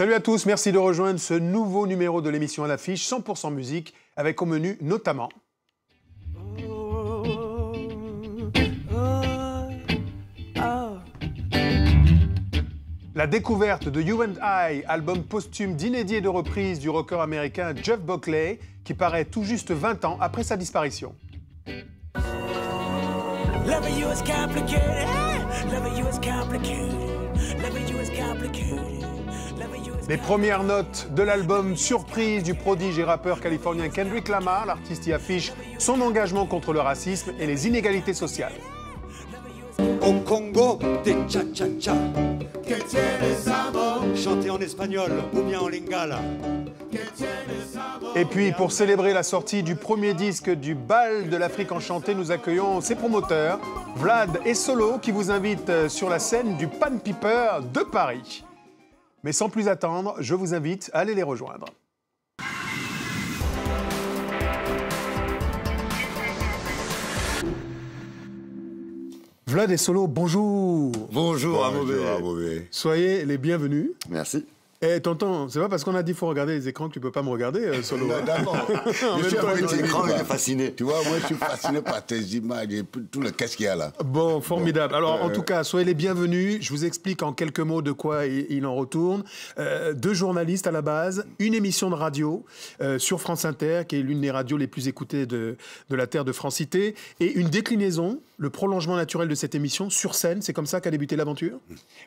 Salut à tous, merci de rejoindre ce nouveau numéro de l'émission à l'affiche 100% musique avec au menu notamment la découverte de You and I, album posthume d'inédits et de reprises du rocker américain Jeff Buckley qui paraît tout juste 20 ans après sa disparition. Loving you is complicated. Loving you is complicated. Loving you is complicated. Les premières notes de l'album surprise du prodige et rappeur californien Kendrick Lamar, l'artiste y affiche son engagement contre le racisme et les inégalités sociales. Au Congo, des cha-cha-cha. Chanter en espagnol ou bien en lingala. Et puis, pour célébrer la sortie du premier disque du Bal de l'Afrique enchantée, nous accueillons ses promoteurs, Vlad et Solo, qui vous invitent sur la scène du Pan Piper de Paris. Mais sans plus attendre, je vous invite à aller les rejoindre. Vlad et Solo, bonjour. Bonjour Amobé. Soyez les bienvenus. Merci. Eh, tonton, c'est pas parce qu'on a dit qu'il faut regarder les écrans que tu peux pas me regarder, Solo. D'accord. Je suis un petit écran, il est fasciné. Tu vois, moi, je suis fasciné par tes images et tout le qu'est-ce qu'il y a là. Bon, formidable. Alors, en tout cas, soyez les bienvenus. Je vous explique en quelques mots de quoi il en retourne. Deux journalistes à la base, une émission de radio sur France Inter, qui est l'une des radios les plus écoutées de la terre de Francité, et une déclinaison, le prolongement naturel de cette émission, sur scène. C'est comme ça qu'a débuté l'aventure?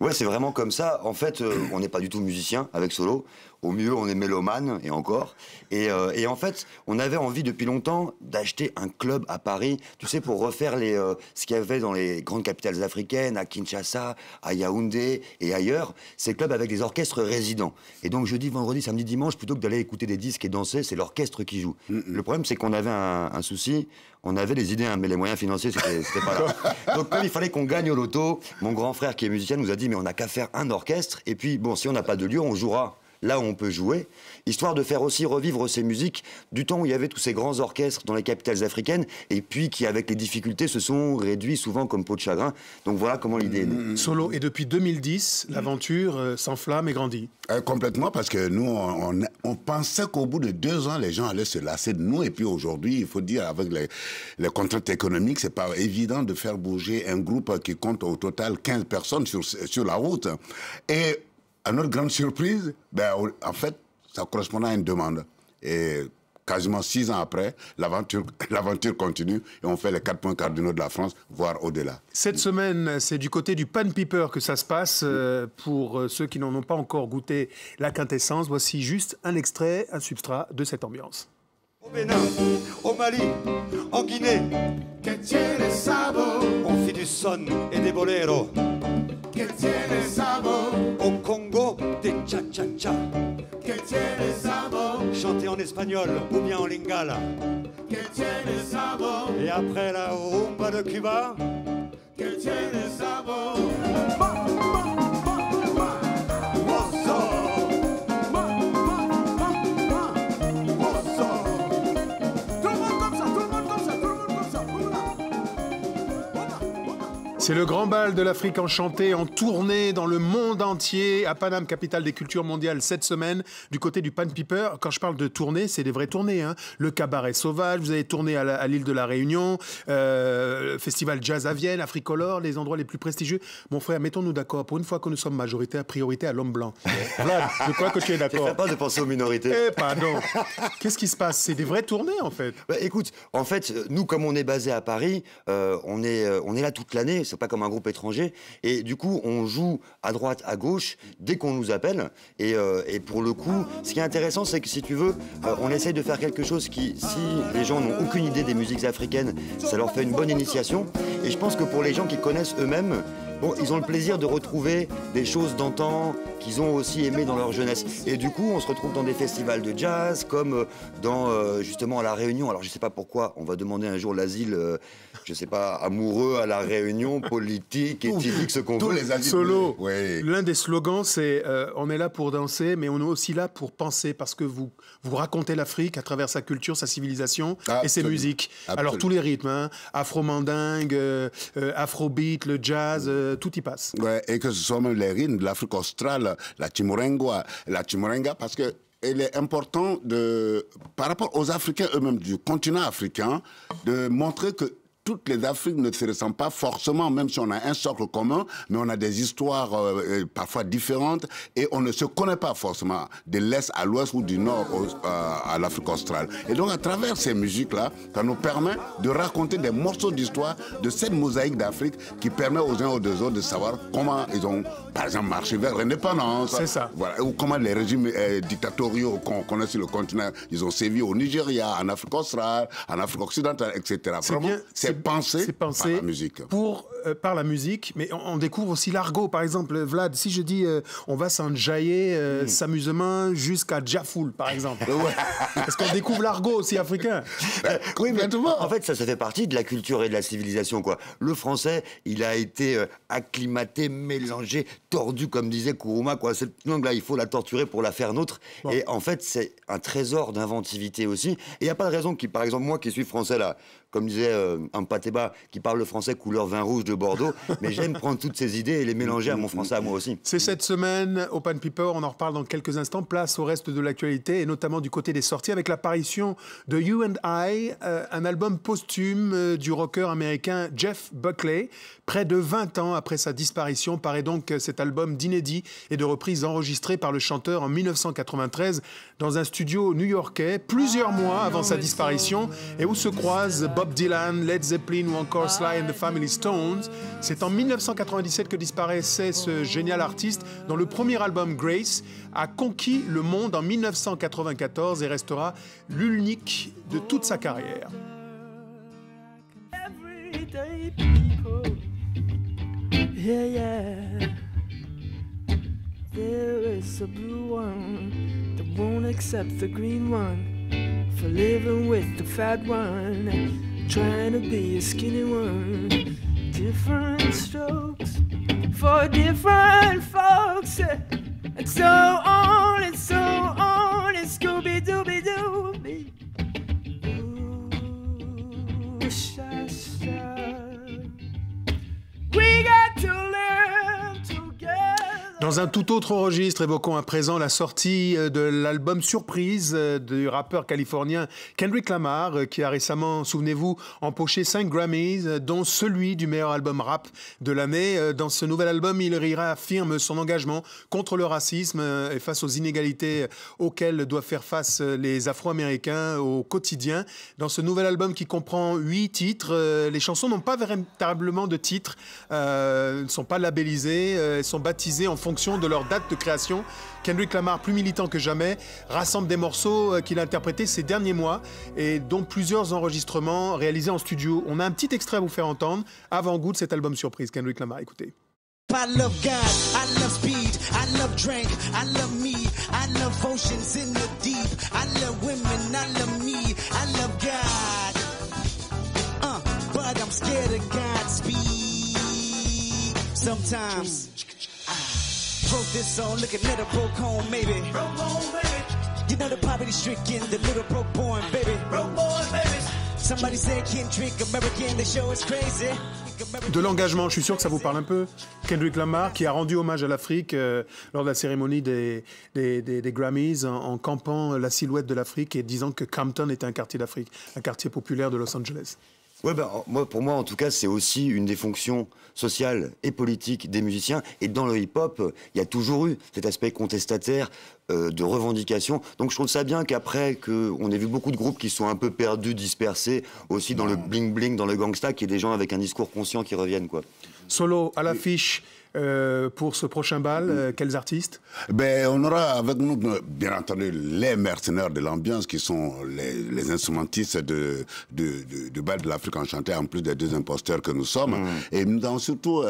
Ouais, c'est vraiment comme ça. En fait, on n'est pas du tout musicien avec Solo. Au mieux, on est mélomane, et encore. Et en fait, on avait envie depuis longtemps d'acheter un club à Paris, tu sais, pour refaire ce qu'il y avait dans les grandes capitales africaines, à Kinshasa, à Yaoundé et ailleurs, ces clubs avec des orchestres résidents. Et donc, jeudi, vendredi, samedi, dimanche, plutôt que d'aller écouter des disques et danser, c'est l'orchestre qui joue. Le problème, c'est qu'on avait un souci. On avait des idées, hein, mais les moyens financiers, c'était pas là. Donc, comme il fallait qu'on gagne au loto, mon grand frère, qui est musicien, nous a dit, mais on n'a qu'à faire un orchestre. Et puis, bon, si on n'a pas de lieu, on jouera là où on peut jouer, histoire de faire aussi revivre ces musiques du temps où il y avait tous ces grands orchestres dans les capitales africaines, et puis qui, avec les difficultés, se sont réduits souvent comme peau de chagrin. Donc voilà comment l'idée est née. Solo, et depuis 2010, l'aventure s'enflamme et grandit. Complètement, parce que nous, on pensait qu'au bout de 2 ans, les gens allaient se lasser de nous. Et puis aujourd'hui, il faut dire, avec les contraintes économiques, c'est pas évident de faire bouger un groupe qui compte au total 15 personnes sur la route. Et à notre grande surprise, en fait, ça correspondait à une demande. Et quasiment 6 ans après, l'aventure continue et on fait les 4 points cardinaux de la France, voire au-delà. Cette semaine, c'est du côté du Pan Piper que ça se passe. Pour ceux qui n'en ont pas encore goûté la quintessence, voici juste un extrait, un substrat de cette ambiance. Au Bénin, au Mali, en Guinée, on fait du son et des boleros. Au Congo, des cha-cha-cha. Chanter en espagnol ou bien en lingala. Et après la rumba de Cuba, c'est le grand bal de l'Afrique enchantée en tournée dans le monde entier à Paname, capitale des cultures mondiales, cette semaine, du côté du Pan Piper. Quand je parle de tournée, c'est des vraies tournées, hein. Le Cabaret Sauvage, vous avez tourné à l'île de la Réunion, Festival Jazz à Vienne, Africolor, les endroits les plus prestigieux. Mon frère, mettons-nous d'accord, pour une fois que nous sommes majoritaires, priorité à l'homme blanc. Vlad, je crois que tu es d'accord. Ne pas de penser aux minorités. Eh, pardon. Qu'est-ce qui se passe? C'est des vraies tournées, en fait. Écoute, en fait, nous, comme on est basé à Paris, on est là toute l'année. C'est pas comme un groupe étranger. Et du coup, on joue à droite, à gauche, dès qu'on nous appelle. Et pour le coup, ce qui est intéressant, c'est que si tu veux, on essaye de faire quelque chose qui, si les gens n'ont aucune idée des musiques africaines, ça leur fait une bonne initiation. Et je pense que pour les gens qui connaissent eux-mêmes, bon, ils ont le plaisir de retrouver des choses d'antan qu'ils ont aussi aimées dans leur jeunesse. Et du coup, on se retrouve dans des festivals de jazz, comme dans, justement, à La Réunion. Alors, je sais pas pourquoi, on va demander un jour l'asile, je sais pas, amoureux à La Réunion, politique, éthique, ce qu'on veut. Tous les asiles. Solo, oui. L'un des slogans, c'est on est là pour danser, mais on est aussi là pour penser, parce que vous racontez l'Afrique à travers sa culture, sa civilisation et ses musiques. Absolument. Alors, tous les rythmes, hein, afro-mandingue, afrobeat, le jazz, tout y passe. Ouais, et que ce soit même les rythmes de l'Afrique australe, la Chimurenga, parce que il est important par rapport aux Africains eux-mêmes du continent africain, de montrer que toutes les Afriques ne se ressemblent pas forcément, même si on a un socle commun, mais on a des histoires parfois différentes et on ne se connaît pas forcément de l'Est à l'Ouest ou du Nord à l'Afrique australe. Et donc à travers ces musiques-là, ça nous permet de raconter des morceaux d'histoire de cette mosaïque d'Afrique qui permet aux uns ou aux autres de savoir comment ils ont, par exemple, marché vers l'indépendance. C'est ça. Voilà, ou comment les régimes dictatoriaux qu'on connaît sur le continent, ils ont sévi au Nigeria, en Afrique australe, en Afrique occidentale, etc. C'est pensé par la musique. Par la musique, mais on découvre aussi l'argot. Par exemple, Vlad, si je dis on va s'enjailler, s'amusement jusqu'à Djafoul, par exemple. Parce qu'on découvre l'argot aussi africain. Oui, mais en fait, ça fait partie de la culture et de la civilisation, quoi. Le français, il a été acclimaté, mélangé, tordu, comme disait Kourouma, quoi. Cette langue-là, il faut la torturer pour la faire nôtre. Bon. Et en fait, c'est un trésor d'inventivité aussi. Et il n'y a pas de raison par exemple, moi qui suis français, là, comme disait Mpateba, qui parle le français couleur vin rouge de Bordeaux, mais j'aime prendre toutes ces idées et les mélanger à mon français à moi aussi. C'est cette semaine, au Pan Piper, on en reparle dans quelques instants, place au reste de l'actualité, et notamment du côté des sorties, avec l'apparition de You and I, un album posthume du rocker américain Jeff Buckley. Près de 20 ans après sa disparition, paraît donc cet album d'inédits et de reprises enregistrées par le chanteur en 1993 dans un studio new-yorkais, plusieurs mois avant sa disparition, et où se croisent Bob Dylan, Led Zeppelin ou encore Sly and the Family Stones. C'est en 1997 que disparaissait ce génial artiste, dont le premier album Grace a conquis le monde en 1994 et restera l'unique de toute sa carrière. Yeah, yeah. There is a blue one that won't accept the green one for living with the fat one, trying to be a skinny one. Different strokes for different folks, and so on and so on. And Scooby-Dooby-Doo. Ooh, sha-sha. We got to live together. Dans un tout autre registre, évoquons à présent la sortie de l'album surprise du rappeur californien Kendrick Lamar, qui a récemment, souvenez-vous, empoché 5 Grammys, dont celui du meilleur album rap de l'année. Dans ce nouvel album, il réaffirme son engagement contre le racisme et face aux inégalités auxquelles doivent faire face les Afro-Américains au quotidien. Dans ce nouvel album qui comprend 8 titres, les chansons n'ont pas véritablement de titre, ne sont pas labellisées, elles sont baptisées en fonction de leur date de création. Kendrick Lamar, plus militant que jamais, rassemble des morceaux qu'il a interprétés ces derniers mois et dont plusieurs enregistrements réalisés en studio. On a un petit extrait à vous faire entendre, avant-goût de cet album surprise. Kendrick Lamar, écoutez. I love God, I love speed, I love drink, I love me, I love oceans in the deep, I love women, I love me, I love God. But I'm scared of God's speed. Sometimes wrote this song looking at a broke home, maybe. Broke home, baby. You know the poverty-stricken, the little broke born, baby. Broke born, baby. Somebody said Kendrick, American, the show is crazy. De l'engagement, je suis sûr que ça vous parle un peu. Kendrick Lamar qui a rendu hommage à l'Afrique lors de la cérémonie des Grammys en campant la silhouette de l'Afrique et disant que Compton était un quartier d'Afrique, un quartier populaire de Los Angeles. Ouais, pour moi, en tout cas, c'est aussi une des fonctions sociales et politiques des musiciens. Et dans le hip-hop, il y a toujours eu cet aspect contestataire de revendication. Donc je trouve ça bien qu'après qu'on ait vu beaucoup de groupes qui sont un peu perdus, dispersés, aussi dans le bling-bling, dans le gangsta, qu'il y ait des gens avec un discours conscient qui reviennent, quoi. Solo à l'affiche pour ce prochain bal, quels artistes? On aura avec nous, bien entendu, les mercenaires de l'ambiance qui sont les instrumentistes du bal de l'Afrique enchantée, en plus des 2 imposteurs que nous sommes. Et nous avons surtout,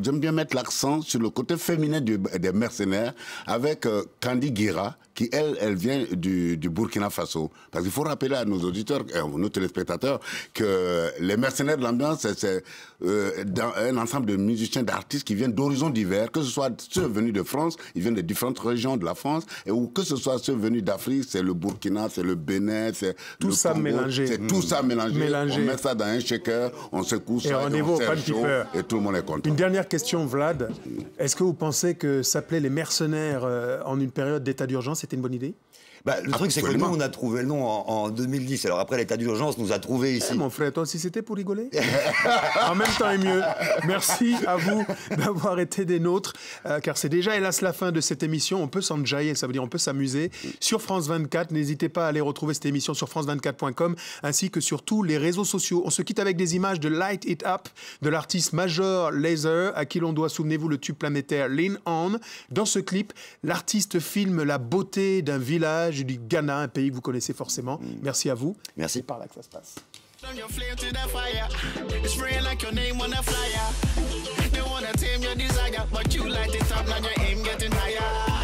j'aime bien mettre l'accent sur le côté féminin des mercenaires avec Candy Guira, qui, elle vient du Burkina Faso. Parce qu'il faut rappeler à nos auditeurs, nos téléspectateurs, que les mercenaires de l'ambiance, c'est un ensemble de musiciens, d'artistes qui viennent d'horizons divers, que ce soit ceux venus de France, ils viennent de différentes régions de la France, ou que ce soit ceux venus d'Afrique, c'est le Burkina, c'est le Bénin, c'est tout le ça Congo, mélangé. C'est tout ça mélangé. On met ça dans un shaker, on secoue ça, on sert chaud, et tout le monde est content. Une dernière question, Vlad. Est-ce que vous pensez que s'appeler les mercenaires en une période d'état d'urgence, c'était une bonne idée? Le truc, c'est que nous, on a trouvé le nom en 2010. Alors après, l'état d'urgence nous a trouvé ici. Mon frère, toi aussi, c'était pour rigoler? En même temps et mieux. Merci à vous d'avoir été des nôtres, car c'est déjà, hélas, la fin de cette émission. On peut s'enjailler, ça veut dire on peut s'amuser. Sur France 24, n'hésitez pas à aller retrouver cette émission sur france24.com, ainsi que sur tous les réseaux sociaux. On se quitte avec des images de Light It Up, de l'artiste Major Lazer, à qui l'on doit, souvenez-vous, le tube planétaire Lean On. Dans ce clip, l'artiste filme la beauté d'un village du Ghana, un pays que vous connaissez forcément. Merci à vous. Merci. C'est par là que ça se passe. Turn your flame to the fire. It's spraying like your name on a flyer. They wanna tame your desire, but you light it up, now your aim getting higher.